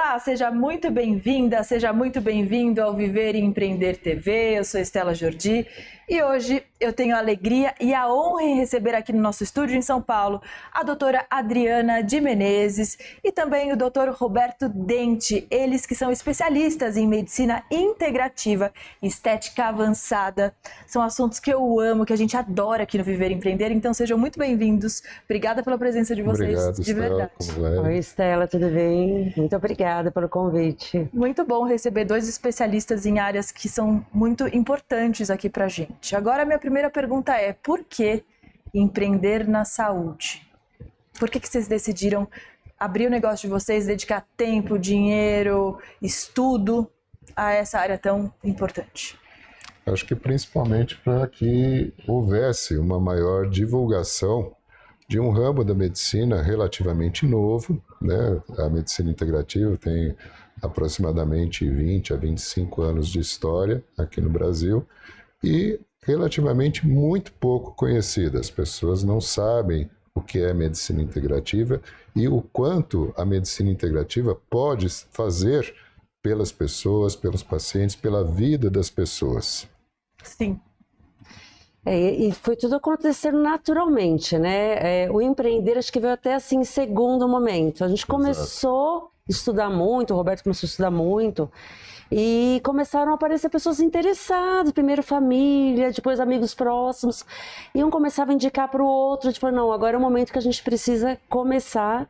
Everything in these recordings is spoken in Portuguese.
Olá, seja muito bem-vinda, seja muito bem-vindo ao Viver e Empreender TV. Eu sou Estela Jordi e hoje eu tenho a alegria e a honra em receber aqui no nosso estúdio em São Paulo a doutora Adriana de Menezes e também o doutor Roberto Dente, eles que são especialistas em medicina integrativa e estética avançada. São assuntos que eu amo, que a gente adora aqui no Viver e Empreender, então sejam muito bem-vindos. Obrigada pela presença de vocês. Obrigado, de Estela, verdade. como vai? Oi, Estela, tudo bem? Muito obrigada pelo convite. Muito bom receber dois especialistas em áreas que são muito importantes aqui pra gente. Agora, a minha primeira pergunta é: por que empreender na saúde? Por que vocês decidiram abrir o negócio de vocês, dedicar tempo, dinheiro, estudo a essa área tão importante? Acho que principalmente para que houvesse uma maior divulgação de um ramo da medicina relativamente novo, né? A medicina integrativa tem aproximadamente 20 a 25 anos de história aqui no Brasil e relativamente muito pouco conhecida. As pessoas não sabem o que é medicina integrativa e o quanto a medicina integrativa pode fazer pelas pessoas, pelos pacientes, pela vida das pessoas. Sim. E foi tudo acontecendo naturalmente, né? O empreender acho que veio até assim em segundo momento. A gente começou a estudar muito, o Roberto começou a estudar muito e começaram a aparecer pessoas interessadas, primeiro família, depois amigos próximos, e um começava a indicar para o outro, tipo, não, agora é o momento que a gente precisa começar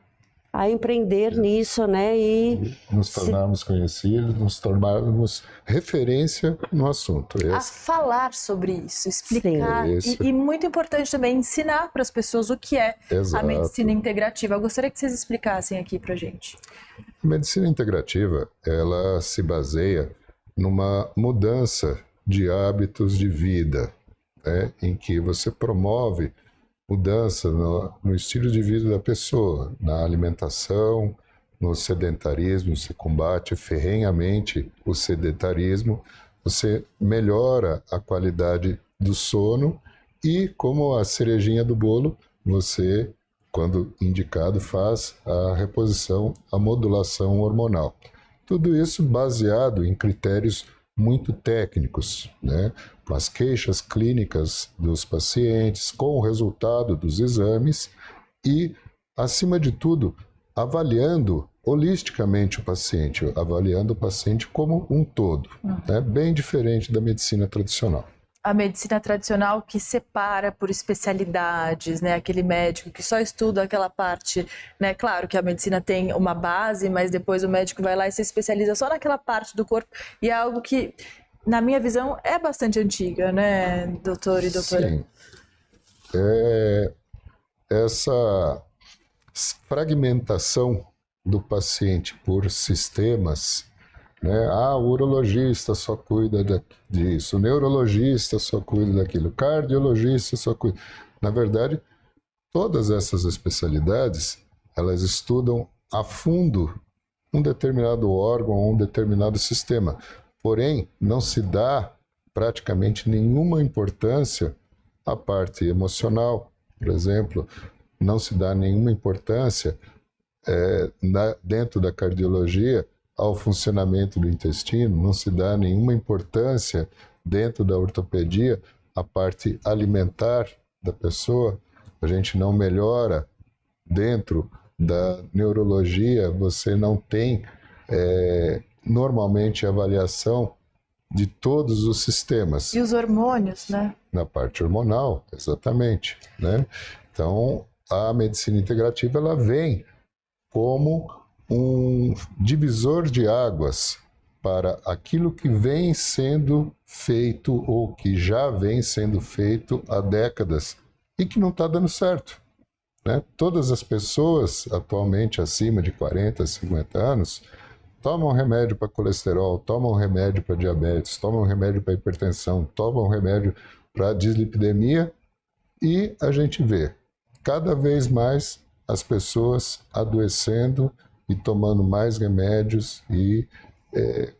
a empreender nisso, né? E nos tornarmos conhecidos, nos tornarmos referência no assunto. A falar sobre isso, explicar. Sim, e muito importante também ensinar para as pessoas o que é a medicina integrativa. Eu gostaria que vocês explicassem aqui para a gente. A medicina integrativa, ela se baseia numa mudança de hábitos de vida, né? Em que você promove mudança no estilo de vida da pessoa, na alimentação, no sedentarismo, você combate ferrenhamente o sedentarismo, você melhora a qualidade do sono e, como a cerejinha do bolo, você, quando indicado, faz a reposição, a modulação hormonal. Tudo isso baseado em critérios muito técnicos, né? Com as queixas clínicas dos pacientes, com o resultado dos exames e, acima de tudo, avaliando holisticamente o paciente, avaliando o paciente como um todo, né? Bem diferente da medicina tradicional. A medicina tradicional que separa por especialidades, né? Aquele médico que só estuda aquela parte, né? Claro que a medicina tem uma base, mas depois o médico vai lá e se especializa só naquela parte do corpo, e é algo que, na minha visão, é bastante antiga, né, doutor e doutora? Sim. Essa fragmentação do paciente por sistemas, né? O urologista só cuida disso, o neurologista só cuida daquilo, o cardiologista só cuida. Na verdade, todas essas especialidades, elas estudam a fundo um determinado órgão, um determinado sistema. Porém, não se dá praticamente nenhuma importância à parte emocional, por exemplo, não se dá nenhuma importância dentro da cardiologia ao funcionamento do intestino, não se dá nenhuma importância dentro da ortopedia à parte alimentar da pessoa, a gente não melhora dentro da neurologia, você não tem normalmente avaliação de todos os sistemas. E os hormônios, né? Na parte hormonal, exatamente, né? Então, a medicina integrativa, ela vem como um divisor de águas para aquilo que vem sendo feito ou que já vem sendo feito há décadas e que não está dando certo, né? Todas as pessoas atualmente acima de 40, 50 anos tomam remédio para colesterol, tomam remédio para diabetes, tomam remédio para hipertensão, tomam remédio para dislipidemia e a gente vê cada vez mais as pessoas adoecendo e tomando mais remédios e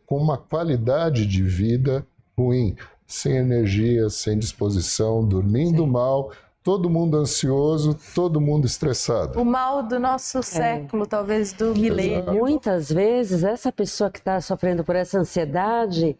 com uma qualidade de vida ruim, sem energia, sem disposição, dormindo mal, todo mundo ansioso, todo mundo estressado. O mal do nosso século, talvez do milênio. Muitas vezes, essa pessoa que está sofrendo por essa ansiedade,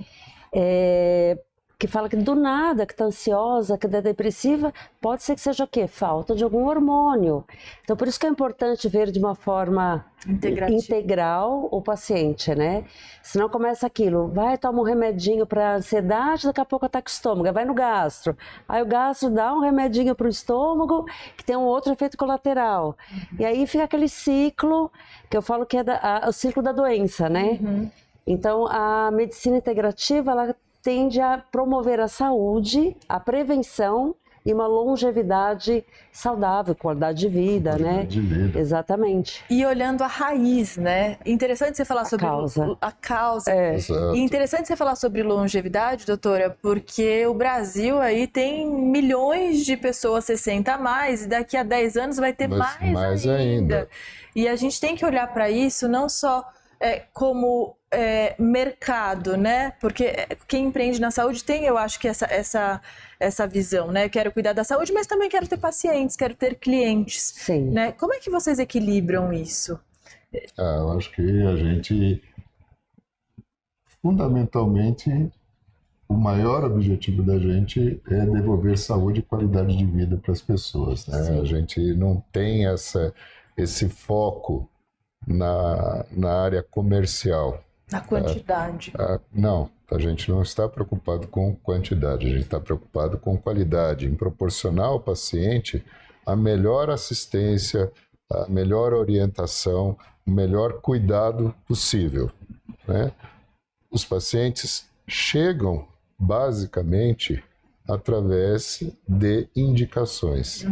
que fala que do nada, que está ansiosa, que está depressiva, pode ser que seja o quê? Falta de algum hormônio. Então, por isso que é importante ver de uma forma integral o paciente, né? Senão começa aquilo, vai, toma um remedinho para ansiedade, daqui a pouco ataca o estômago, vai no gastro. Aí o gastro dá um remedinho para o estômago, que tem um outro efeito colateral. E aí fica aquele ciclo, que eu falo que é o ciclo da doença, né? Então, a medicina integrativa, ela tende a promover a saúde, a prevenção e uma longevidade saudável, qualidade de vida, né? De vida. Exatamente. E olhando a raiz, né? Interessante você falar sobre a causa. E interessante você falar sobre longevidade, doutora, porque o Brasil aí tem milhões de pessoas 60 a mais e daqui a 10 anos vai ter mais ainda. E a gente tem que olhar para isso não só como mercado, né? Porque quem empreende na saúde tem, eu acho que essa visão, né? Quero cuidar da saúde, mas também quero ter pacientes, quero ter clientes. Sim. Né? Como é que vocês equilibram isso? Eu acho que a gente, fundamentalmente, o maior objetivo da gente é devolver saúde e qualidade de vida para as pessoas, né? A gente não tem esse foco na área comercial. Na quantidade. Não, a gente não está preocupado com quantidade, a gente está preocupado com qualidade, em proporcionar ao paciente a melhor assistência, a melhor orientação, o melhor cuidado possível, né? Os pacientes chegam basicamente através de indicações.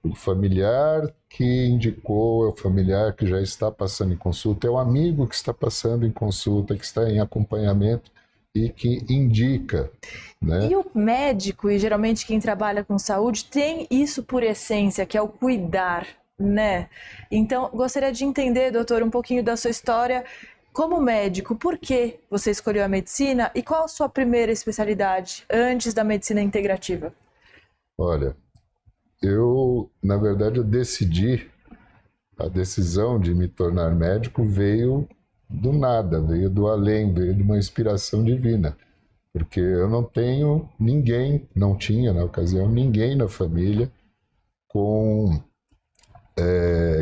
O familiar que indicou, é o familiar que já está passando em consulta, é o amigo que está passando em consulta, que está em acompanhamento e que indica, né? E o médico, e geralmente quem trabalha com saúde, tem isso por essência, que é o cuidar, né? Então, gostaria de entender, doutor, um pouquinho da sua história como médico. Por que você escolheu a medicina e qual a sua primeira especialidade antes da medicina integrativa? Olha, na verdade, a decisão de me tornar médico veio do nada, veio do além, veio de uma inspiração divina. Porque eu não tenho ninguém, não tinha na ocasião, ninguém na família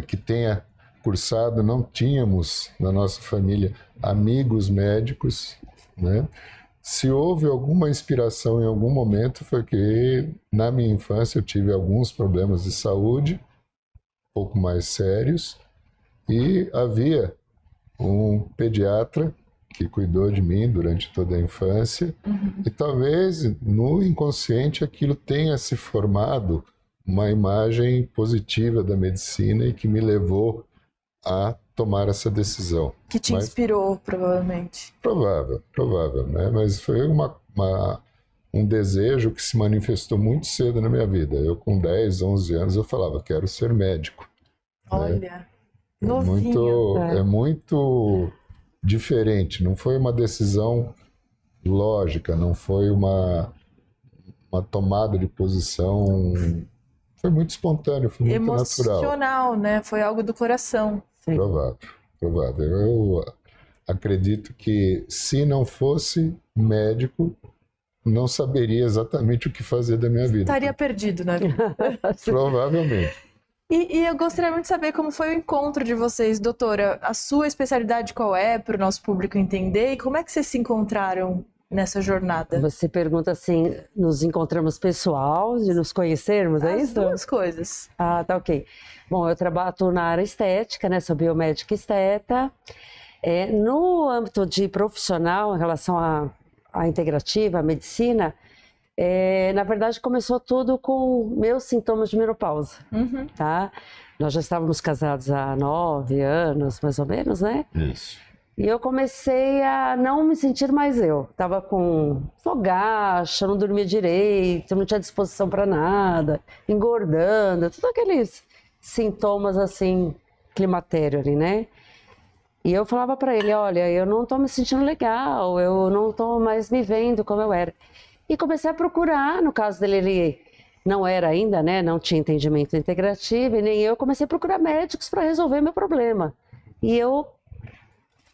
que tenha cursado, não tínhamos na nossa família amigos médicos, né? Se houve alguma inspiração em algum momento, foi que na minha infância eu tive alguns problemas de saúde, um pouco mais sérios, e havia um pediatra que cuidou de mim durante toda a infância, e talvez no inconsciente aquilo tenha se formado uma imagem positiva da medicina e que me levou a tomar essa decisão. Que te inspirou, provavelmente. Provável, né? Mas foi um desejo que se manifestou muito cedo na minha vida. Eu com 10, 11 anos, eu falava, quero ser médico. Olha, novinho. É muito diferente, não foi uma decisão lógica, não foi uma tomada de posição, foi muito espontâneo, foi muito natural. Emocional, né? Foi algo do coração. Sim. Provável. Eu acredito que se não fosse médico, não saberia exatamente o que fazer da minha vida. Estaria perdido na vida. Provavelmente. E eu gostaria muito de saber como foi o encontro de vocês, doutora. A sua especialidade qual é, para o nosso público entender, e como é que vocês se encontraram nessa jornada? Você pergunta assim, nos encontramos pessoal, de nos conhecermos, é isso? As duas coisas. Ah, tá ok. Bom, eu trabalho na área estética, né? Sou biomédica esteta. No âmbito de profissional, em relação à integrativa, à medicina, na verdade começou tudo com meus sintomas de menopausa, tá? Nós já estávamos casados há 9 anos, mais ou menos, né? Isso. E eu comecei a não me sentir mais eu. Tava com fogacha, não dormia direito, não tinha disposição para nada, engordando, todos aqueles sintomas assim, climatério ali, né? E eu falava para ele, olha, eu não tô me sentindo legal, eu não tô mais me vendo como eu era. E comecei a procurar, no caso dele, ele não era ainda, né? Não tinha entendimento integrativo e nem eu comecei a procurar médicos para resolver meu problema. E eu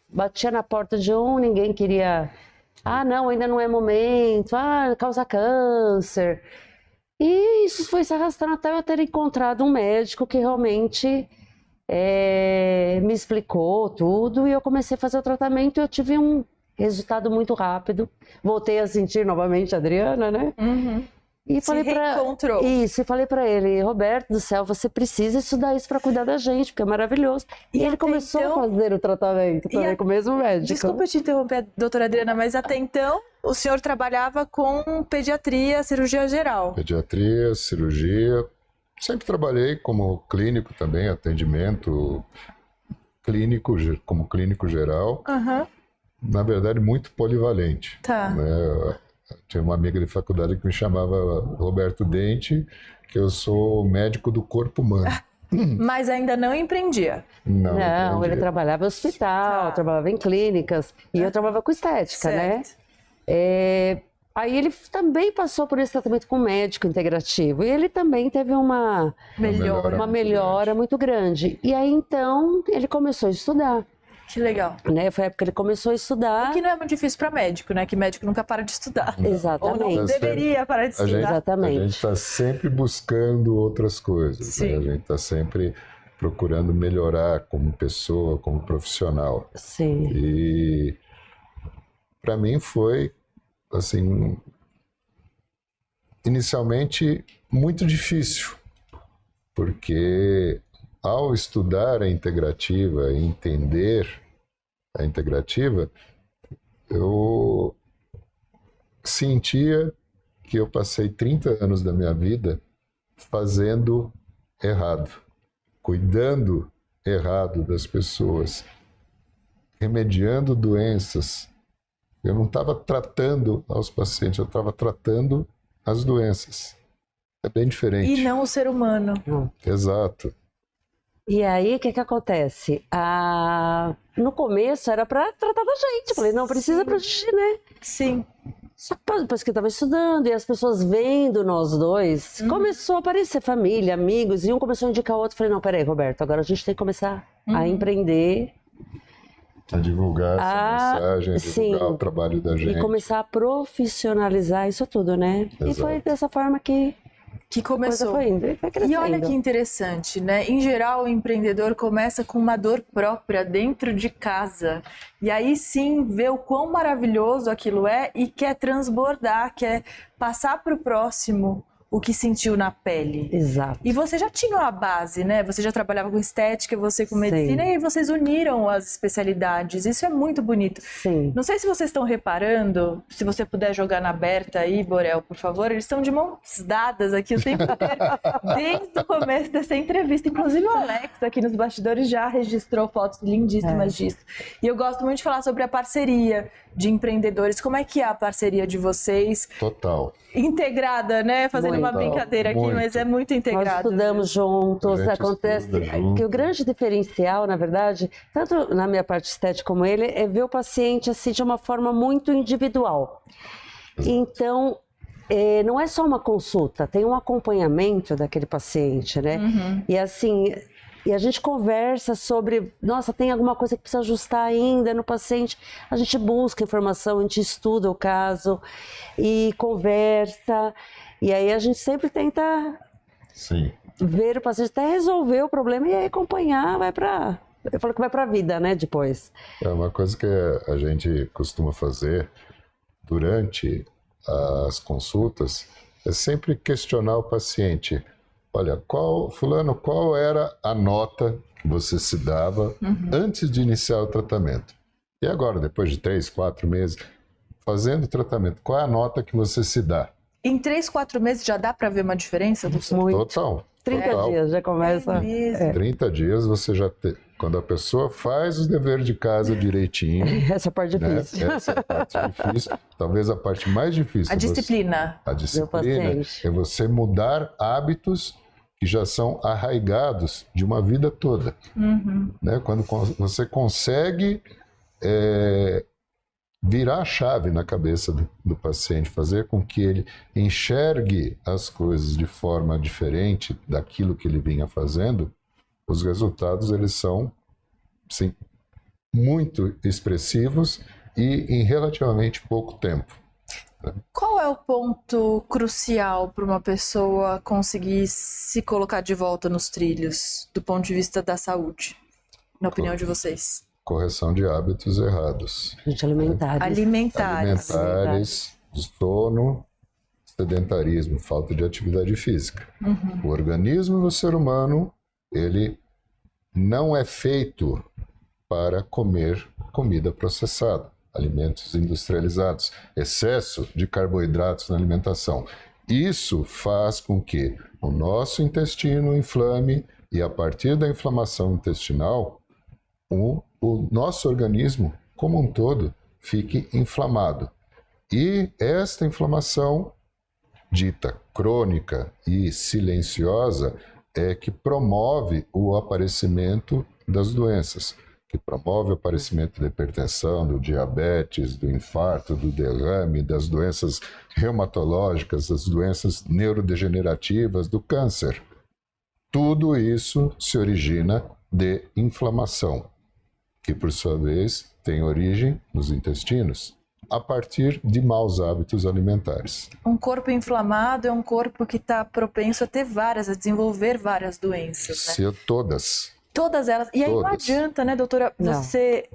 batia na porta de um, ninguém queria. Ah, não, ainda não é momento. Ah, causa câncer. E isso foi se arrastando até eu ter encontrado um médico que realmente me explicou tudo. E eu comecei a fazer o tratamento e eu tive um resultado muito rápido. Voltei a sentir novamente a Adriana, né? Uhum. E Se reencontrou. Isso, e falei pra ele, Roberto do céu, você precisa estudar isso pra cuidar da gente, porque é maravilhoso. E ele começou a fazer o tratamento também com o mesmo médico. Desculpa te interromper, doutora Adriana, mas até então o senhor trabalhava com pediatria, cirurgia geral. Pediatria, cirurgia. Sempre trabalhei como clínico também, atendimento clínico, como clínico geral. Uhum. Na verdade, muito polivalente. Tá. Né? Tinha uma amiga de faculdade que me chamava Roberto Dente, que eu sou médico do corpo humano. Mas ainda não empreendia. Não, ele trabalhava em hospital, trabalhava em clínicas, e eu trabalhava com estética, certo. né? Aí ele também passou por esse tratamento com médico integrativo, e ele também teve uma melhora muito grande. E aí, então, ele começou a estudar. Que legal. Né? Foi a época que ele começou a estudar. O que não é muito difícil para médico, né? Que médico nunca para de estudar. Exatamente. Ou não deveria parar de estudar. Exatamente. A gente está sempre buscando outras coisas. Né? A gente está sempre procurando melhorar como pessoa, como profissional. Sim. E para mim foi, assim, inicialmente muito difícil, porque ao estudar a integrativa e entender a integrativa, eu sentia que eu passei 30 anos da minha vida fazendo errado, cuidando errado das pessoas, remediando doenças. Eu não estava tratando aos pacientes, eu estava tratando as doenças. É bem diferente. E não o ser humano. Exato. E aí, o que acontece? No começo era para tratar da gente. Falei, não precisa pra gente, né? Sim. Só que depois que eu estava estudando e as pessoas vendo nós dois, começou a aparecer família, amigos, e um começou a indicar o outro. Falei, não, peraí, Roberto, agora a gente tem que começar a empreender. A divulgar essa mensagem, a divulgar o trabalho da gente. E começar a profissionalizar isso tudo, né? Exato. E foi dessa forma que começou. Foi indo, foi crescendo. E olha que interessante, né? Em geral, o empreendedor começa com uma dor própria dentro de casa. E aí sim vê o quão maravilhoso aquilo é e quer transbordar, quer passar para o próximo o que sentiu na pele. Exato. E você já tinha a base, né? Você já trabalhava com estética, você com medicina, e aí vocês uniram as especialidades. Isso é muito bonito. Sim. Não sei se vocês estão reparando, se você puder jogar na aberta aí, Borel, por favor, eles estão de mãos dadas aqui o tempo inteiro, desde o começo dessa entrevista. Inclusive o Alex, aqui nos bastidores, já registrou fotos lindíssimas disso. E eu gosto muito de falar sobre a parceria de empreendedores. Como é que é a parceria de vocês? Total. Integrada, né? Fazendo uma brincadeira aqui, mas é muito integrado. Nós estudamos juntos, acontece junto. que o grande diferencial, na verdade, tanto na minha parte estética como ele, é ver o paciente assim de uma forma muito individual. Então, não é só uma consulta, tem um acompanhamento daquele paciente, né? E assim, e a gente conversa sobre, nossa, tem alguma coisa que precisa ajustar ainda no paciente. A gente busca informação, a gente estuda o caso e conversa. E aí a gente sempre tenta ver o paciente até resolver o problema e aí acompanhar, eu falo que vai para a vida, né, depois. É uma coisa que a gente costuma fazer durante as consultas é sempre questionar o paciente. Olha, fulano, qual era a nota que você se dava antes de iniciar o tratamento? E agora, depois de 3, 4 meses, fazendo o tratamento, qual é a nota que você se dá? Em 3, 4 meses já dá para ver uma diferença, doutor? Muito. Total. 30 dias já começa. 30 dias você já tem. Quando a pessoa faz os deveres de casa direitinho. Essa parte difícil. Né? Essa é a parte difícil. Talvez a parte mais difícil. A disciplina. A disciplina é você mudar hábitos que já são arraigados de uma vida toda. Né? Quando você consegue virar a chave na cabeça do paciente, fazer com que ele enxergue as coisas de forma diferente daquilo que ele vinha fazendo, os resultados eles são, sim, muito expressivos e em relativamente pouco tempo. Qual é o ponto crucial para uma pessoa conseguir se colocar de volta nos trilhos, do ponto de vista da saúde, na opinião de vocês? Correção de hábitos errados. Alimentares, sono, sedentarismo, falta de atividade física. O organismo do ser humano, ele não é feito para comer comida processada, alimentos industrializados, excesso de carboidratos na alimentação. Isso faz com que o nosso intestino inflame e, a partir da inflamação intestinal, o nosso organismo como um todo fique inflamado. E esta inflamação, dita crônica e silenciosa, é que promove o aparecimento das doenças, que promove o aparecimento da hipertensão, do diabetes, do infarto, do derrame, das doenças reumatológicas, das doenças neurodegenerativas, do câncer. Tudo isso se origina de inflamação, que por sua vez tem origem nos intestinos, a partir de maus hábitos alimentares. Um corpo inflamado é um corpo que está propenso a desenvolver várias doenças, né? Todas. Todas elas. E aí não adianta, né, doutora, você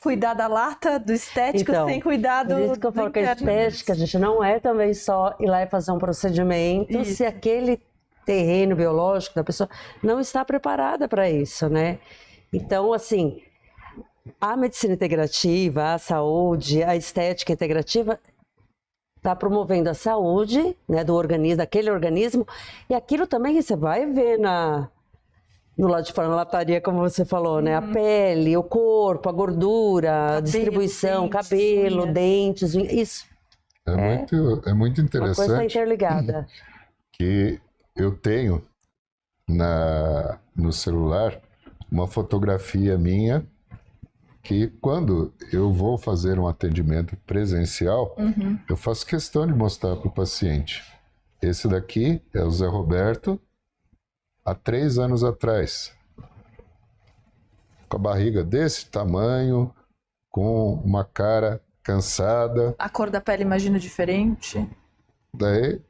cuidar da lata, do estético, sem cuidar do por isso que eu falo que a estética, a gente não é também só ir lá e fazer um procedimento se aquele terreno biológico da pessoa não está preparada para isso, né? Então, assim, a medicina integrativa, a saúde, a estética integrativa está promovendo a saúde, né, do organismo, daquele organismo, e aquilo também você vai ver no lado de fora, na lataria, como você falou, né? A pele, o corpo, a gordura, a distribuição, dentes, cabelo, unhas. Dentes, unhas, isso. É muito interessante. Uma coisa interligada. Que eu tenho no celular uma fotografia minha que quando eu vou fazer um atendimento presencial, eu faço questão de mostrar para o paciente. Esse daqui é o Zé Roberto, há 3 anos atrás, com a barriga desse tamanho, com uma cara cansada. A cor da pele, imagino, diferente. Daí,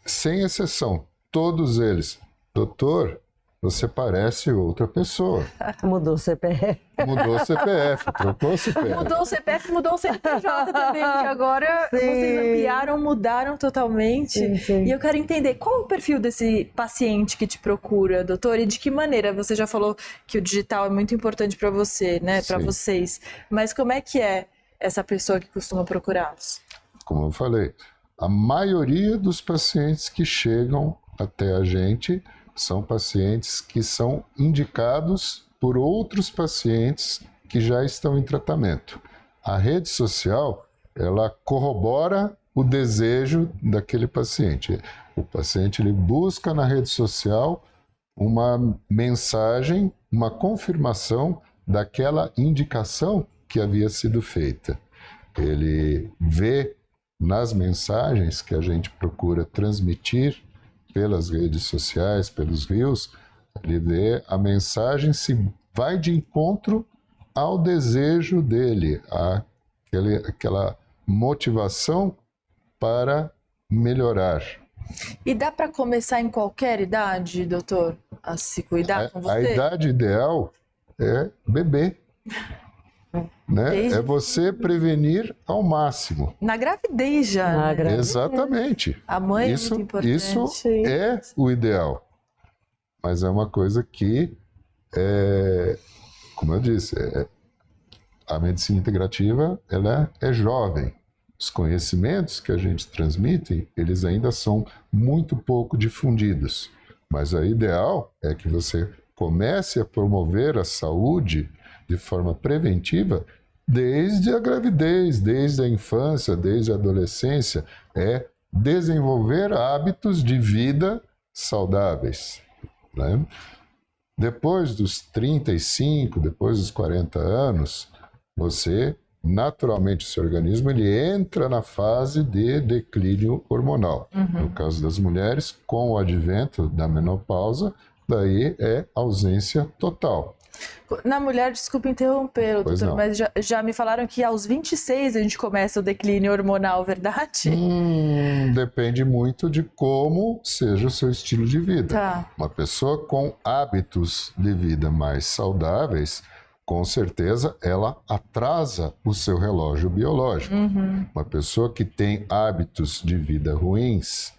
sem exceção, todos eles, doutor, você parece outra pessoa. Mudou o CPF. Mudou o CPF, trocou o CPF. Mudou o CPF, mudou o CNPJ também, que agora vocês ampliaram, mudaram totalmente. Sim. E eu quero entender, qual é o perfil desse paciente que te procura, doutor? E de que maneira? Você já falou que o digital é muito importante para você, né? Para vocês. Mas como é que é essa pessoa que costuma procurá-los? Como eu falei, a maioria dos pacientes que chegam até a gente são pacientes que são indicados por outros pacientes que já estão em tratamento. A rede social, ela corrobora o desejo daquele paciente. O paciente ele busca na rede social uma mensagem, uma confirmação daquela indicação que havia sido feita. Ele vê nas mensagens que a gente procura transmitir pelas redes sociais, pelos reels, ele vê a mensagem se vai de encontro ao desejo dele, aquela motivação para melhorar. E dá para começar em qualquer idade, doutor, a se cuidar com você? A idade ideal é bebê. Né? É você prevenir ao máximo. Na gravidez já. Né? Exatamente. A mãe é muito importante. Isso é o ideal. Mas é uma coisa que, como eu disse, a medicina integrativa ela é jovem. Os conhecimentos que a gente transmite, eles ainda são muito pouco difundidos. Mas o ideal é que você comece a promover a saúde de forma preventiva desde a gravidez, desde a infância, desde a adolescência, é desenvolver hábitos de vida saudáveis. Né? Depois dos 35, depois dos 40 anos, você naturalmente o seu organismo ele entra na fase de declínio hormonal. No caso das mulheres, com o advento da menopausa, daí é ausência total. Na mulher, desculpa interromper, Pois doutor, não. mas já me falaram que aos 26 a gente começa o declínio hormonal, verdade? Depende muito de como seja o seu estilo de vida. Tá. Uma pessoa com hábitos de vida mais saudáveis, com certeza ela atrasa o seu relógio biológico. Uma pessoa que tem hábitos de vida ruins,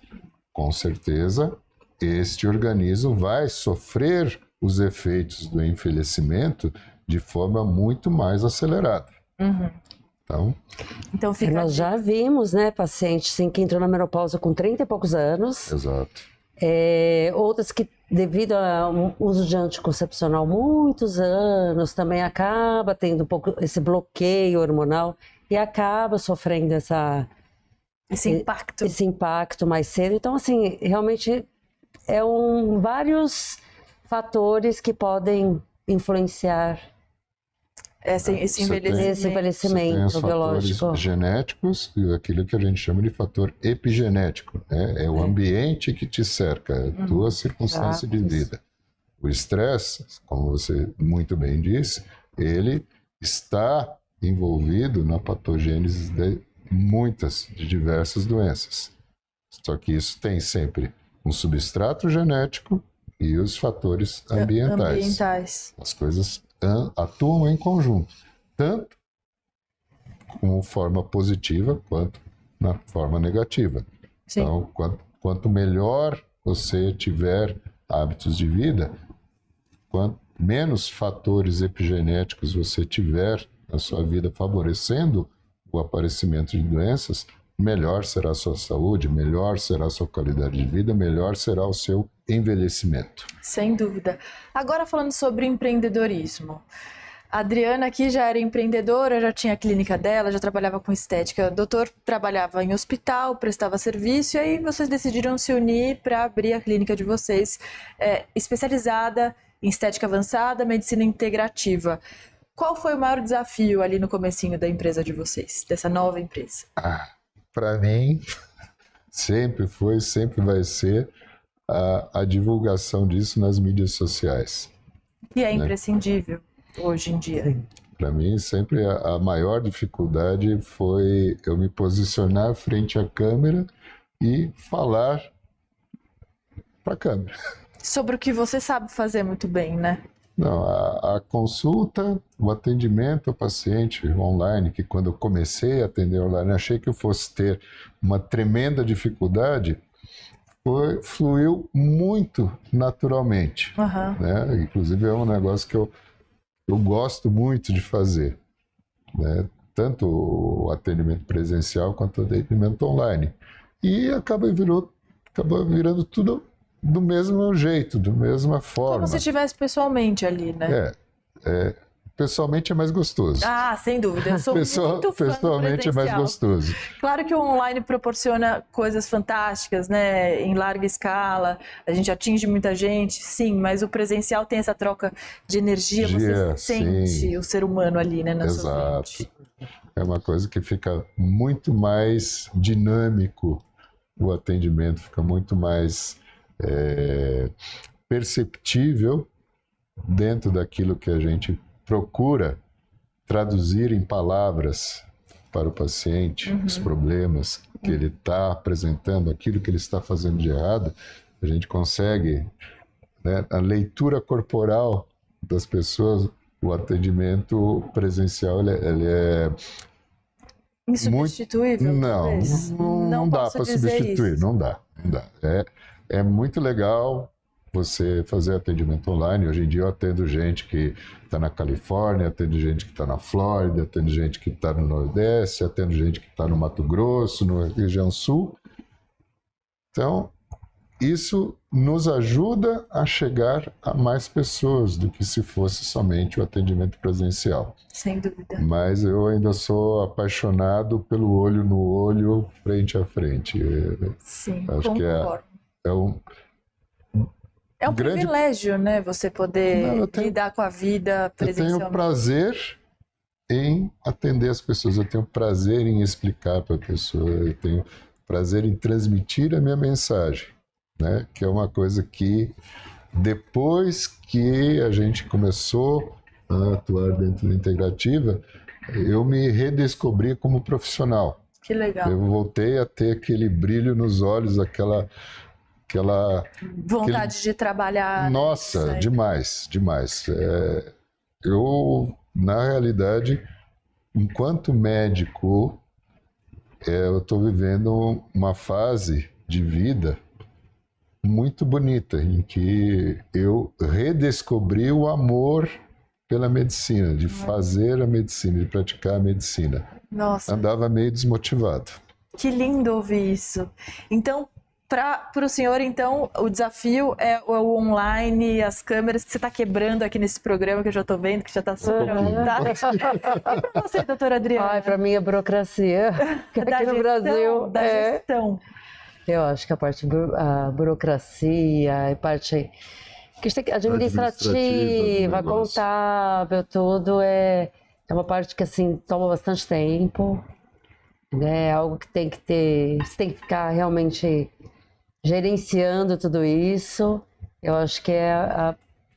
com certeza este organismo vai sofrer os efeitos do envelhecimento de forma muito mais acelerada. Então fica. Nós já vimos, né, pacientes sim, que entrou na menopausa com 30 e poucos anos. Exato. Outras que, devido ao uso de anticoncepcional muitos anos, também acaba tendo um pouco esse bloqueio hormonal e acaba sofrendo Esse impacto. esse impacto mais cedo. Então, assim, realmente vários fatores que podem influenciar Esse envelhecimento. esse envelhecimento Você tem os biológico. fatores genéticos e aquilo que a gente chama de fator epigenético, né? É o ambiente que te cerca, é a tua circunstância de Exato. vida. O estresse, como você muito bem disse, ele está envolvido na patogênese de diversas doenças. Só que isso tem sempre um substrato genético e os fatores ambientais. As coisas atuam em conjunto, tanto como forma positiva quanto na forma negativa. Sim. Então, quanto melhor você tiver hábitos de vida, quanto menos fatores epigenéticos você tiver na sua vida favorecendo o aparecimento de doenças, melhor será a sua saúde, melhor será a sua qualidade de vida, melhor será o seu envelhecimento. Sem dúvida. Agora falando sobre empreendedorismo. A Adriana aqui já era empreendedora, já tinha a clínica dela, já trabalhava com estética. O doutor trabalhava em hospital, prestava serviço, e aí vocês decidiram se unir para abrir a clínica de vocês, especializada em estética avançada, medicina integrativa. Qual foi o maior desafio ali no comecinho da empresa de vocês, dessa nova empresa? Para mim, sempre foi, sempre vai ser a divulgação disso nas mídias sociais. E é imprescindível hoje em dia. Para mim, sempre a maior dificuldade foi eu me posicionar frente à câmera e falar para a câmera. Sobre o que você sabe fazer muito bem, né? Não, a consulta, o atendimento ao paciente online, que quando eu comecei a atender online, achei que eu fosse ter uma tremenda dificuldade, fluiu muito naturalmente. Né? Inclusive é um negócio que eu gosto muito de fazer, né? Tanto o atendimento presencial quanto o atendimento online. E acaba virando tudo do mesmo jeito, da mesma forma. Como se estivesse pessoalmente ali, né? Pessoalmente é mais gostoso. Ah, sem dúvida. Eu sou muito fã Pessoalmente do é mais presencial. gostoso. Claro que o online proporciona coisas fantásticas, né? Em larga escala, a gente atinge muita gente, sim, mas o presencial tem essa troca de energia, você sente o ser humano ali, né? Na sua frente. É uma coisa que fica muito mais dinâmico, o atendimento fica muito mais perceptível dentro daquilo que a gente procura traduzir em palavras para o paciente, os problemas que ele está apresentando, aquilo que ele está fazendo de errado. A gente consegue, né, a leitura corporal das pessoas, o atendimento presencial, ele é insubstituível? Não dá para substituir, não dá. É muito legal você fazer atendimento online. Hoje em dia eu atendo gente que está na Califórnia, atendo gente que está na Flórida, atendo gente que está no Nordeste, atendo gente que está no Mato Grosso, na região Sul. Então, isso nos ajuda a chegar a mais pessoas do que se fosse somente o atendimento presencial. Sem dúvida. Mas eu ainda sou apaixonado pelo olho no olho, frente a frente. Sim, acho concordo. É um privilégio, né? Você poder lidar com a vida presencialmente. Eu tenho prazer em atender as pessoas, eu tenho prazer em explicar para a pessoa, eu tenho prazer em transmitir a minha mensagem, né? Que é uma coisa que, depois que a gente começou a atuar dentro da integrativa, eu me redescobri como profissional. Que legal. Eu voltei a ter aquele brilho nos olhos, aquela vontade de trabalhar. Nossa, né? demais. Eu, na realidade, enquanto médico, eu estou vivendo uma fase de vida muito bonita, em que eu redescobri o amor pela medicina, de fazer a medicina, de praticar a medicina. Nossa. Andava meio desmotivado. Que lindo ouvir isso. Então, para o senhor, então, o desafio é o online, as câmeras que você está quebrando aqui nesse programa, que eu já estou vendo, que já está super à vontade. E para você, doutora Adriana? Ai, para mim é burocracia. Aqui no Brasil. Da gestão. Eu acho que a parte a burocracia, a parte administrativa, contábil, tudo é uma parte que assim toma bastante tempo, né? É algo que tem que ter, você tem que ficar realmente gerenciando tudo isso. Eu acho que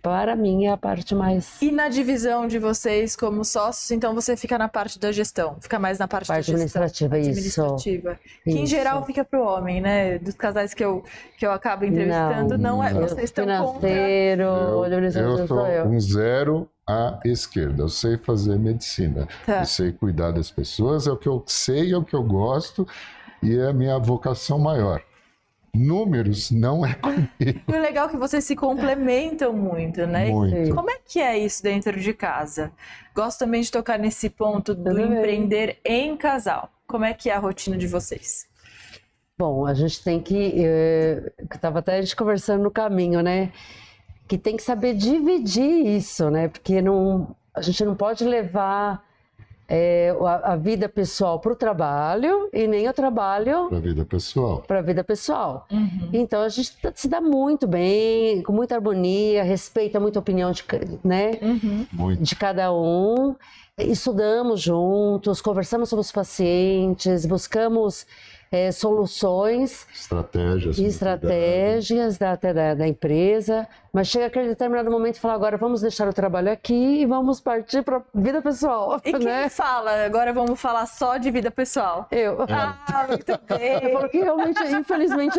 para mim é a parte mais... E na divisão de vocês como sócios, então você fica na parte da gestão, fica mais na parte da gestão administrativa, administrativa. Que em geral fica pro homem, né? Dos casais que eu acabo entrevistando, não é, vocês estão financeiro, eu sou um zero à esquerda. Eu sei fazer medicina. Tá. Eu sei cuidar das pessoas, é o que eu sei, é o que eu gosto e é a minha vocação maior. Números não é comigo. E o legal é que vocês se complementam muito, né? Muito. Como é que é isso dentro de casa? Gosto também de tocar nesse ponto do empreender em casal. Como é que é a rotina de vocês? Bom, a gente tem que... Estava até a gente conversando no caminho, né? Que tem que saber dividir isso, né? Porque a gente não pode levar a vida pessoal para o trabalho e nem o trabalho Para a vida pessoal. Para a vida pessoal. Uhum. Então a gente se dá muito bem, com muita harmonia, respeita muito a opinião né? Uhum. De cada um. Estudamos juntos, conversamos sobre os pacientes, buscamos soluções, estratégias da empresa, mas chega aquele determinado momento e fala, agora vamos deixar o trabalho aqui e vamos partir para a vida pessoal. E quem fala? Agora vamos falar só de vida pessoal. Eu. Ah, muito bem. Eu falo que realmente, infelizmente,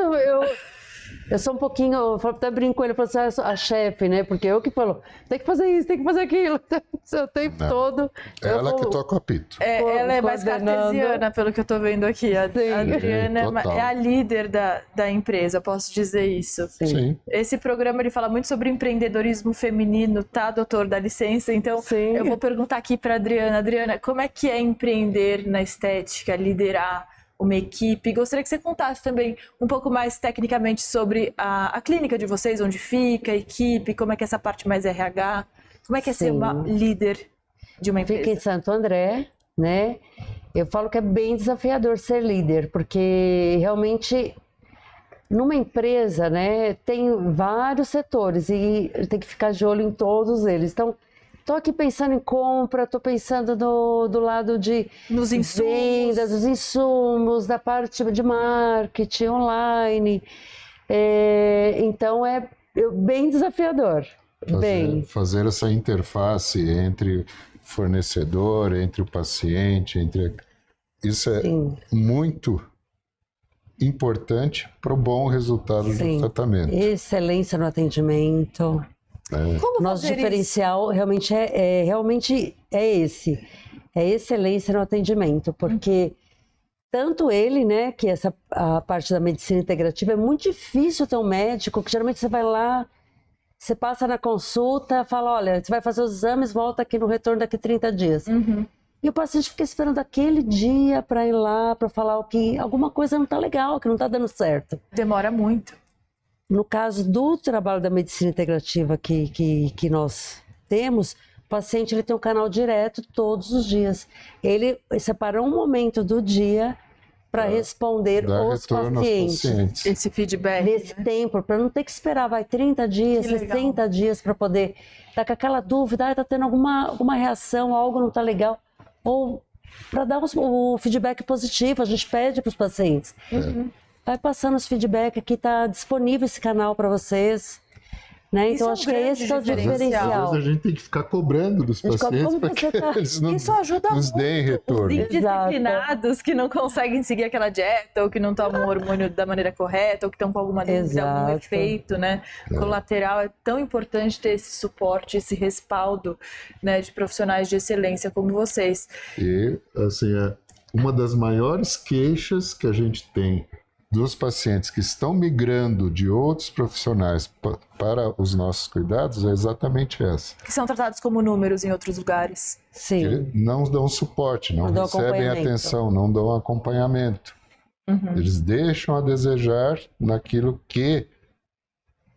eu sou um pouquinho, eu até brinco com ele, eu falo assim, eu sou a chefe, né? Porque eu que falo, tem que fazer isso, tem que fazer aquilo, o tempo todo. Ela que toca o apito. Ela é mais cartesiana, pelo que eu tô vendo aqui. A Adriana é a líder da empresa, posso dizer isso. Sim. Esse programa ele fala muito sobre empreendedorismo feminino, tá, doutor? Dá licença. Então, eu vou perguntar aqui para Adriana. Adriana, como é que é empreender na estética, liderar uma equipe? Gostaria que você contasse também um pouco mais tecnicamente sobre a clínica de vocês, onde fica, a equipe, como é que é essa parte mais RH, como é que é ser uma líder de uma empresa? Fica em Santo André, né? Eu falo que é bem desafiador ser líder, porque realmente numa empresa, né, tem vários setores e tem que ficar de olho em todos eles. Então, estou aqui pensando em compra, estou pensando do lado de vendas, dos insumos, da parte de marketing online. Então é bem desafiador. Fazer essa interface entre fornecedor, entre o paciente, isso é muito importante para o bom resultado do tratamento. Excelência no atendimento. Nosso diferencial realmente é esse, é excelência no atendimento, porque tanto ele, né, que a parte da medicina integrativa é muito difícil ter um médico, que geralmente você vai lá, você passa na consulta, fala, olha, você vai fazer os exames, volta aqui no retorno daqui 30 dias. E o paciente fica esperando aquele dia para ir lá, para falar que alguma coisa não está legal, que não está dando certo. Demora muito. No caso do trabalho da medicina integrativa que nós temos, o paciente ele tem um canal direto todos os dias. Ele separa um momento do dia para responder os pacientes. Esse feedback. Nesse tempo, para não ter que esperar 30 dias, 60 dias para poder estar com aquela dúvida, está tendo alguma reação, algo não está legal. ou para dar o feedback positivo, a gente pede para os pacientes. Vai passando os feedback, aqui está disponível esse canal para vocês. Né? Então, acho que esse é o diferencial. Às vezes a gente tem que ficar cobrando dos pacientes para que eles nos deem retorno. Os indisciplinados que não conseguem seguir aquela dieta, ou que não tomam o hormônio da maneira correta, ou que estão com alguma dúvida, algum efeito, né, colateral. É tão importante ter esse suporte, esse respaldo, né, de profissionais de excelência como vocês. E, assim, uma das maiores queixas que a gente tem dos pacientes que estão migrando de outros profissionais para os nossos cuidados é exatamente essa. Que são tratados como números em outros lugares. Sim. Que não dão suporte, não recebem atenção, não dão acompanhamento. Eles deixam a desejar naquilo que,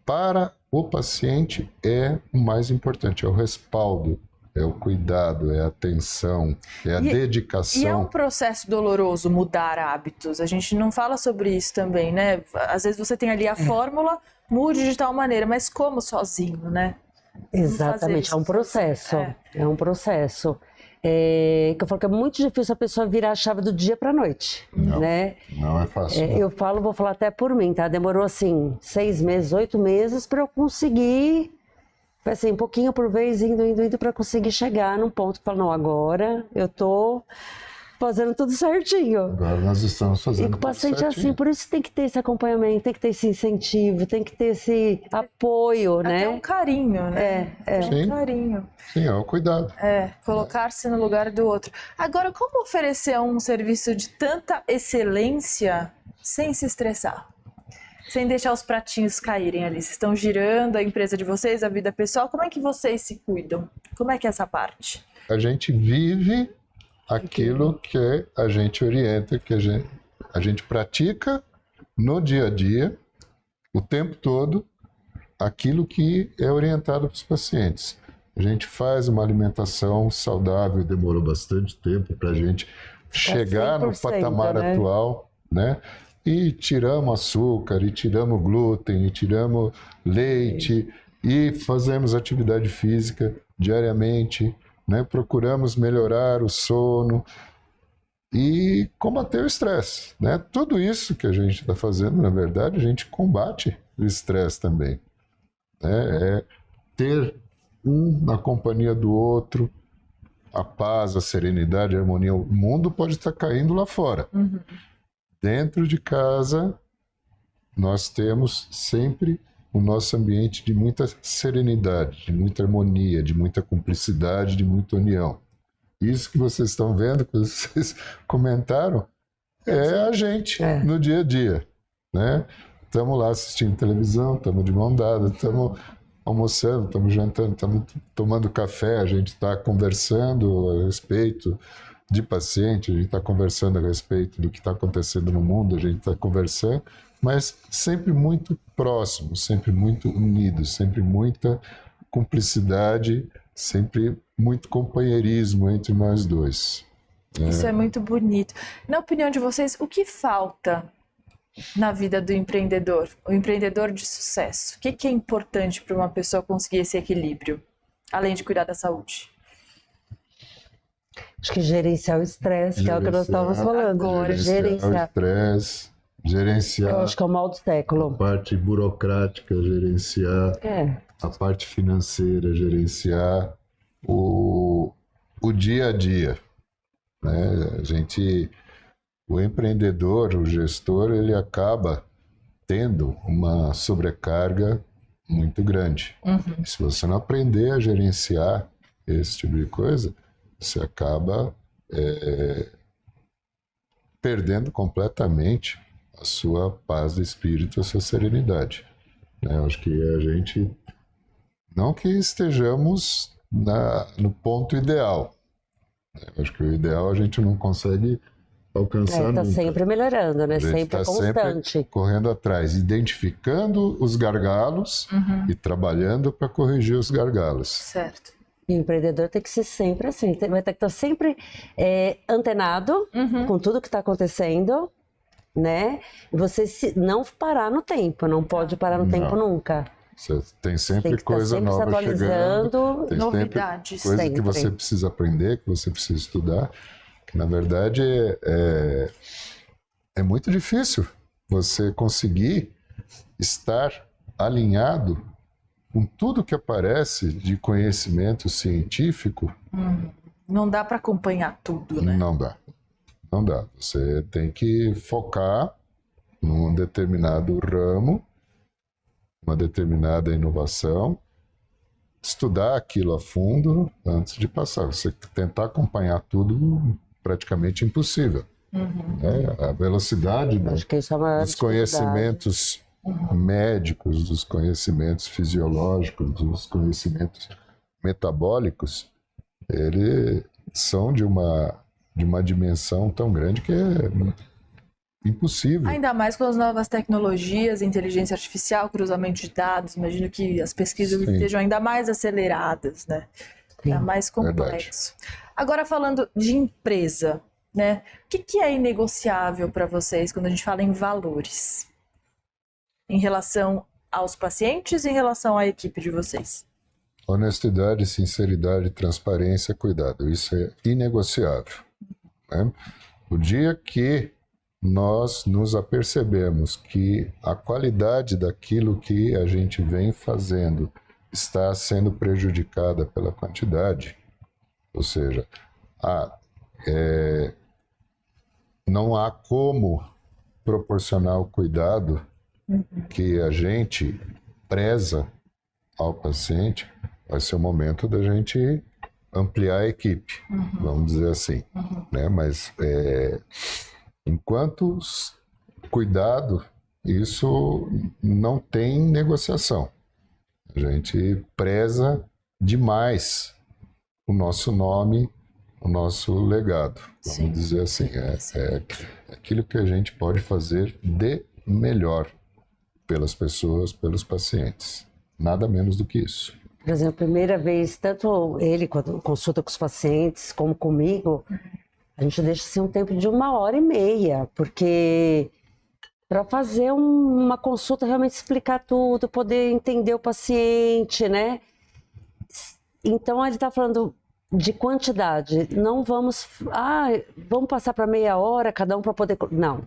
para o paciente, é o mais importante, é o respaldo. É o cuidado, é a atenção, é a dedicação. E é um processo doloroso mudar hábitos. A gente não fala sobre isso também, né? Às vezes você tem ali a fórmula, mude de tal maneira, mas como sozinho, né? Exatamente, é um processo. É um processo. Que eu falo que é muito difícil a pessoa virar a chave do dia para a noite. Não, né? Não é fácil. Eu vou falar até por mim, tá? Demorou assim 6 meses, 8 meses para eu conseguir. Foi assim, um pouquinho por vez, indo para conseguir chegar num ponto que fala, não, agora eu tô fazendo tudo certinho. Agora nós estamos fazendo tudo certinho. E com o paciente é assim, por isso tem que ter esse acompanhamento, tem que ter esse incentivo, tem que ter esse apoio, né? Até um carinho, né? Sim. Um carinho. Sim, é o cuidado. Colocar-se no lugar do outro. Agora, como oferecer um serviço de tanta excelência sem se estressar? Sem deixar os pratinhos caírem ali. Vocês estão girando a empresa de vocês, a vida pessoal. Como é que vocês se cuidam? Como é que é essa parte? A gente vive aquilo que a gente orienta, que a gente pratica no dia a dia, o tempo todo, aquilo que é orientado para os pacientes. A gente faz uma alimentação saudável, demorou bastante tempo para a gente chegar no patamar atual, né? E tiramos açúcar, e tiramos glúten, e tiramos leite, e fazemos atividade física diariamente, né? Procuramos melhorar o sono e combater o estresse, né? Tudo isso que a gente está fazendo, na verdade, a gente combate o estresse também, né? É ter um na companhia do outro, a paz, a serenidade, a harmonia. O mundo pode estar caindo lá fora. Dentro de casa, nós temos sempre o nosso ambiente de muita serenidade, de muita harmonia, de muita cumplicidade, de muita união. Isso que vocês estão vendo, que vocês comentaram, é a gente no dia a dia, né? Estamos lá assistindo televisão, estamos de mão dada, estamos almoçando, estamos jantando, estamos tomando café, a gente está conversando a respeito de paciente, a gente está conversando a respeito do que está acontecendo no mundo, a gente está conversando, mas sempre muito próximo, sempre muito unido, sempre muita cumplicidade, sempre muito companheirismo entre nós dois. Isso é muito bonito. Na opinião de vocês, o que falta na vida do empreendedor, o empreendedor de sucesso? O que é importante para uma pessoa conseguir esse equilíbrio, além de cuidar da saúde? Acho que gerenciar o estresse, que é o que nós estávamos falando. Agora, gerenciar o estresse, gerenciar. Eu acho que é o mal do século. A parte burocrática, gerenciar. A parte financeira, gerenciar o dia a dia. Né? O empreendedor, o gestor, ele acaba tendo uma sobrecarga muito grande. Se você não aprender a gerenciar esse tipo de coisa, você acaba perdendo completamente a sua paz de espírito, a sua serenidade. Eu acho que a gente, não que estejamos no ponto ideal, eu acho que o ideal a gente não consegue alcançar Está sempre melhorando, né? Sempre tá constante. Sempre correndo atrás, identificando os gargalos e trabalhando para corrigir os gargalos. Certo. E o empreendedor tem que ser sempre assim, vai ter que estar sempre antenado com tudo que está acontecendo, né? E você não parar no tempo, não pode parar no tempo nunca. Você tem sempre Tem que coisa estar sempre se nova chegando. atualizando. Tem Novidades. sempre coisa que Sempre. você precisa aprender, que você precisa estudar. Que, na verdade, é muito difícil você conseguir estar alinhado com tudo que aparece de conhecimento científico. Não dá para acompanhar tudo, né? Não dá. Não dá. Você tem que focar num determinado ramo, uma determinada inovação, estudar aquilo a fundo antes de passar. Você tentar acompanhar tudo, praticamente impossível. A velocidade Acho que isso é uma dos dificuldade. conhecimentos médicos, dos conhecimentos fisiológicos, dos conhecimentos metabólicos, eles são de uma dimensão tão grande que é impossível. Ainda mais com as novas tecnologias, inteligência artificial, cruzamento de dados. Imagino que as pesquisas Sim. estejam ainda mais aceleradas, né? Ainda mais complexo. Agora, falando de empresa, né? O que é inegociável para vocês quando a gente fala em valores? Em relação aos pacientes e em relação à equipe de vocês? Honestidade, sinceridade, transparência, cuidado. Isso é inegociável, né? O dia que nós nos apercebemos que a qualidade daquilo que a gente vem fazendo está sendo prejudicada pela quantidade, ou seja, não há como proporcionar o cuidado que a gente preza ao paciente, vai ser o momento da gente ampliar a equipe, vamos dizer assim, né? Mas enquanto cuidado, isso não tem negociação. A gente preza demais o nosso nome, o nosso legado, vamos dizer assim. É aquilo que a gente pode fazer de melhor pelas pessoas, pelos pacientes. Nada menos do que isso. Por exemplo, primeira vez, tanto ele quando consulta com os pacientes, como comigo, a gente deixa assim, um tempo de 1h30, porque para fazer uma consulta, realmente explicar tudo, poder entender o paciente, né? Então ele está falando de quantidade. Não vamos passar para meia hora cada um para poder. Não.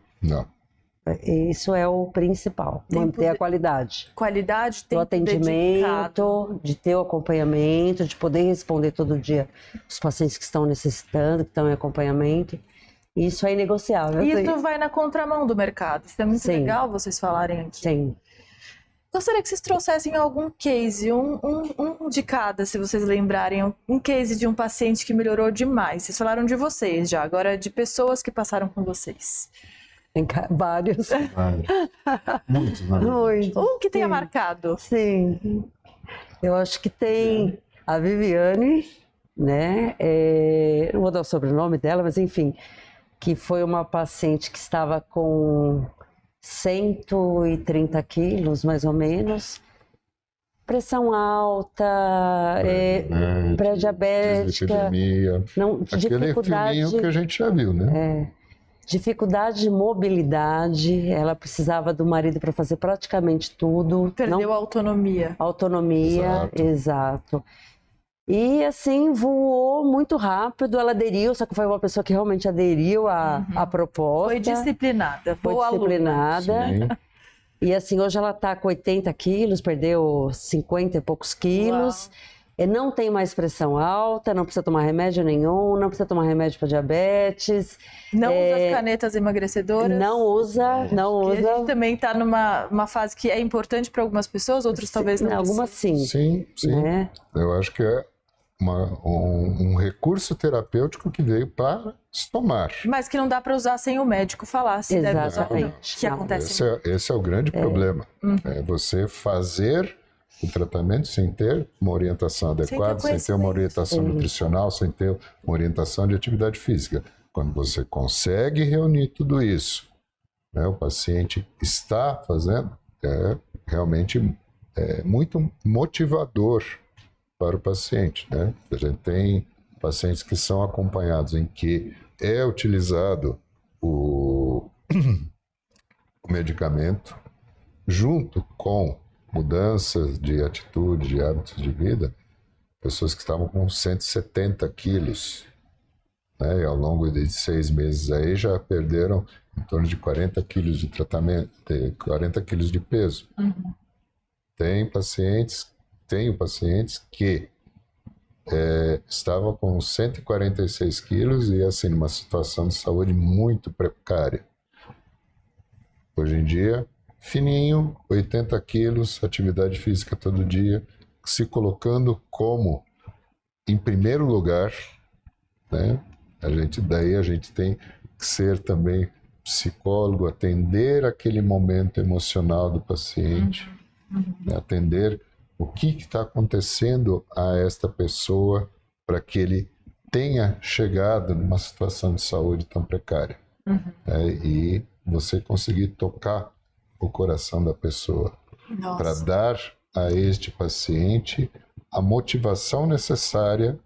Isso é o principal, manter a qualidade. Qualidade, do tempo atendimento, dedicado. de ter o acompanhamento, de poder responder todo dia os pacientes que estão necessitando, que estão em acompanhamento. Isso é inegociável. Isso vai na contramão do mercado. Isso é muito Sim. legal vocês falarem aqui. Sim. Gostaria que vocês trouxessem algum case, um de cada, se vocês lembrarem, um case de um paciente que melhorou demais. Vocês falaram de vocês já, agora de pessoas que passaram com vocês. Tem vários. Muitos, né? Muitos. Um que tenha marcado. Sim. Eu acho que tem a Viviane, né? Não vou dar o sobrenome dela, mas enfim, que foi uma paciente que estava com 130 quilos, mais ou menos, pressão alta, pré-diabética, aquele filminho que a gente já viu, né? Dificuldade de mobilidade, ela precisava do marido para fazer praticamente tudo. Perdeu a autonomia. Autonomia, exato. E assim, voou muito rápido, ela aderiu, só que foi uma pessoa que realmente aderiu à proposta. Foi disciplinada. Foi disciplinada. E assim, hoje ela está com 80 quilos, perdeu 50 e poucos quilos. Uau. Não tem mais pressão alta, não precisa tomar remédio nenhum, não precisa tomar remédio para diabetes. Não usa as canetas emagrecedoras? Não usa. A gente também está numa fase que é importante para algumas pessoas, outras talvez não. Algumas sim. Sim. Né? Eu acho que é um recurso terapêutico que veio para somar. Mas que não dá para usar sem o médico falar se deve usar ou não. Que acontece. Esse é o grande problema. É você fazer o tratamento sem ter uma orientação adequada, sem ter uma orientação nutricional, sem ter uma orientação de atividade física. Quando você consegue reunir tudo isso, né, o paciente está fazendo, realmente muito motivador para o paciente, né? A gente tem pacientes que são acompanhados em que é utilizado o medicamento junto com mudanças de atitude, de hábitos de vida, pessoas que estavam com 170 quilos, né? E ao longo de 6 meses aí já perderam em torno de 40 quilos de tratamento, 40 quilos de peso. Tenho pacientes que estavam com 146 quilos e assim, numa situação de saúde muito precária. Hoje em dia, fininho, 80 quilos, atividade física todo dia, se colocando como em primeiro lugar, né? Daí a gente tem que ser também psicólogo, atender aquele momento emocional do paciente, né? Atender o que está acontecendo a esta pessoa para que ele tenha chegado numa situação de saúde tão precária. E você conseguir tocar o coração da pessoa para dar a este paciente a motivação necessária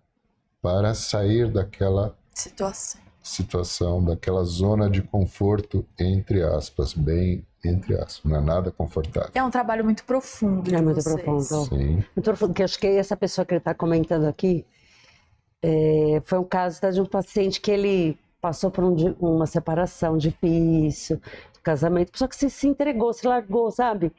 para sair daquela situação, daquela zona de conforto, entre aspas, bem entre aspas, não é nada confortável. É um trabalho muito profundo. É muito vocês. profundo. Sim. Muito profundo, porque acho que essa pessoa que ele está comentando aqui foi um caso de um paciente que ele passou por uma separação difícil, um casamento, pessoa que se entregou, se largou, sabe?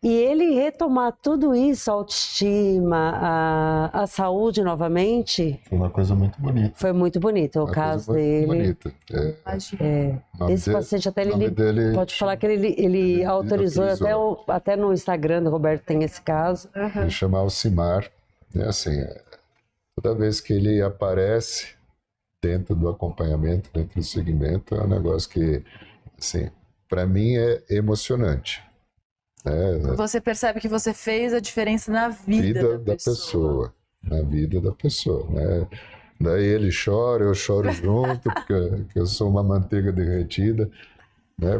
E ele retomar tudo isso, a autoestima, a saúde novamente, Foi uma coisa muito bonita. foi muito bonito. O Uma caso coisa muito dele. bonita. Esse paciente até ele pode falar que ele autorizou, até no Instagram do Roberto tem esse caso. Ele chama Alcimar. É assim, toda vez que ele aparece dentro do acompanhamento, dentro do segmento, é um negócio que, assim, para mim é emocionante. Você percebe que você fez a diferença na vida da pessoa. Na vida da pessoa, né? Daí ele chora, eu choro junto, porque eu sou uma manteiga derretida, né?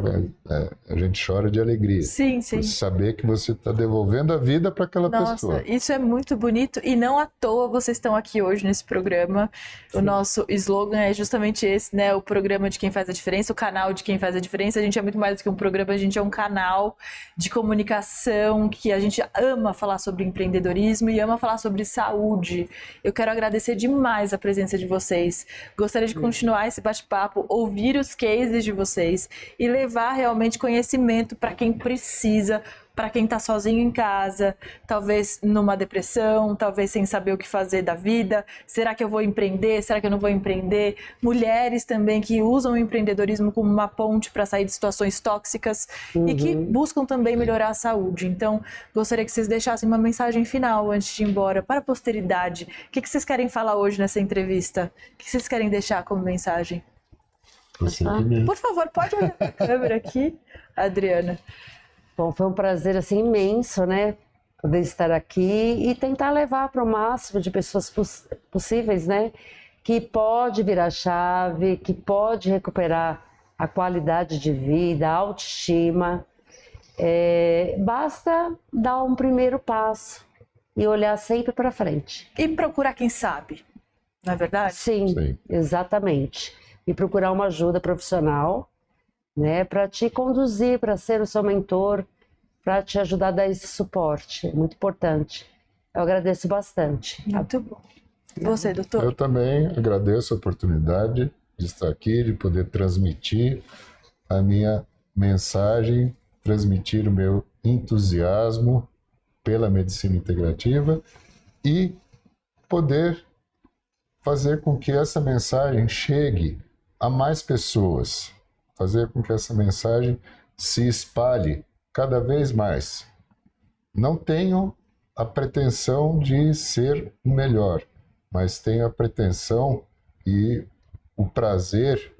A gente chora de alegria. Sim, sim. Por saber que você está devolvendo a vida para aquela pessoa. Isso é muito bonito e não à toa vocês estão aqui hoje nesse programa. Sim. O nosso slogan é justamente esse, né? O programa de quem faz a diferença, o canal de quem faz a diferença. A gente é muito mais do que um programa, a gente é um canal de comunicação que a gente ama falar sobre empreendedorismo e ama falar sobre saúde. Eu quero agradecer demais a presença de vocês. Gostaria de continuar esse bate-papo, ouvir os cases de vocês e levar realmente conhecimento para quem precisa, para quem está sozinho em casa, talvez numa depressão, talvez sem saber o que fazer da vida. Será que eu vou empreender? Será que eu não vou empreender? Mulheres também que usam o empreendedorismo como uma ponte para sair de situações tóxicas e que buscam também melhorar a saúde. Então, gostaria que vocês deixassem uma mensagem final antes de ir embora para a posteridade. O que vocês querem falar hoje nessa entrevista? O que vocês querem deixar como mensagem? Por favor, pode olhar para a câmera aqui, Adriana. Bom, foi um prazer assim imenso, né? Poder estar aqui e tentar levar para o máximo de pessoas possíveis, né? Que pode virar chave, que pode recuperar a qualidade de vida, a autoestima. Basta dar um primeiro passo e olhar sempre para frente. E procurar quem sabe, não é verdade? Sim, exatamente. E procurar uma ajuda profissional, né, para te conduzir, para ser o seu mentor, para te ajudar a dar esse suporte. É muito importante. Eu agradeço bastante. Muito bom. E você, doutor? Eu também agradeço a oportunidade de estar aqui, de poder transmitir a minha mensagem, transmitir o meu entusiasmo pela medicina integrativa e poder fazer com que essa mensagem chegue a mais pessoas, fazer com que essa mensagem se espalhe cada vez mais. Não tenho a pretensão de ser o melhor, mas tenho a pretensão e o prazer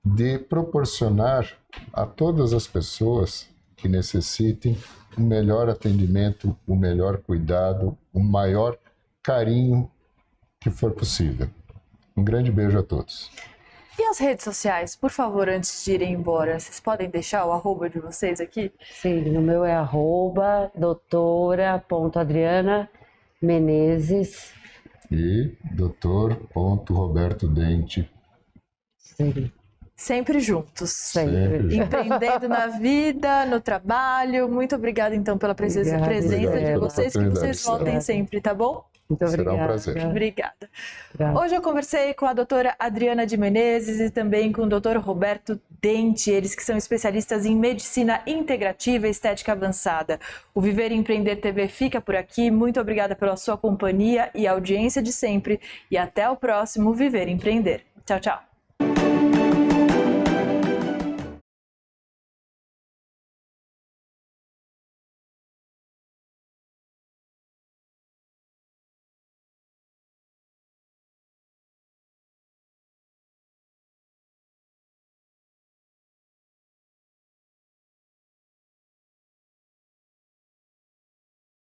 de proporcionar a todas as pessoas que necessitem o melhor atendimento, o melhor cuidado, o maior carinho que for possível. Um grande beijo a todos. E as redes sociais, por favor, antes de irem embora, vocês podem deixar o arroba de vocês aqui? Sim, o meu é @doutora.adriana Menezes. E Dr. Roberto Dente. Sim. Sempre juntos. Sempre. Empreendendo na vida, no trabalho. Muito obrigada, então, pela presença de vocês, que vocês voltem sempre, tá bom? Muito obrigada. Será um prazer. Obrigada. Hoje eu conversei com a doutora Adriana de Menezes e também com o doutor Roberto Dente, eles que são especialistas em medicina integrativa e estética avançada. O Viver e Empreender TV fica por aqui. Muito obrigada pela sua companhia e audiência de sempre. E até o próximo Viver e Empreender. Tchau, tchau.